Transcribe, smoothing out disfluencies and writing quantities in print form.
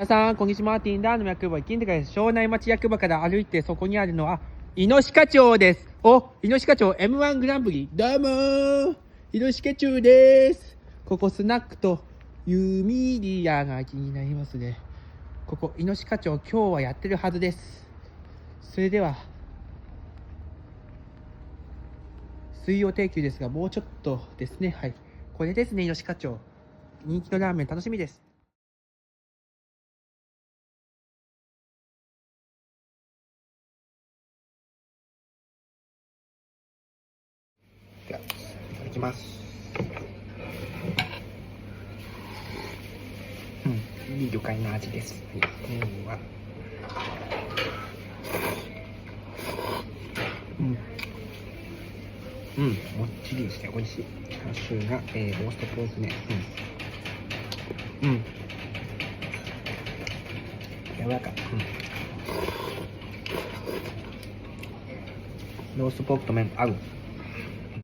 皆さん、こんにちは。マーティンダーの役場、金高です。庄内町役場から歩いてそこにあるのは、猪鹿町です。猪鹿町 M1 グランプリ。どうもー、猪鹿町です。ここスナックとユーミリアが気になりますね。ここ、猪鹿町、今日はやってるはずです。それでは、水曜定休ですが、もうちょっとですね。はい。これですね、猪鹿町。人気のラーメン楽しみです。では、いただきます。いい魚介の味です。はい、麺は。もっちりですね。美味しい。チャーシューが、ローストポークね。柔らか。ローストポークと麺合う。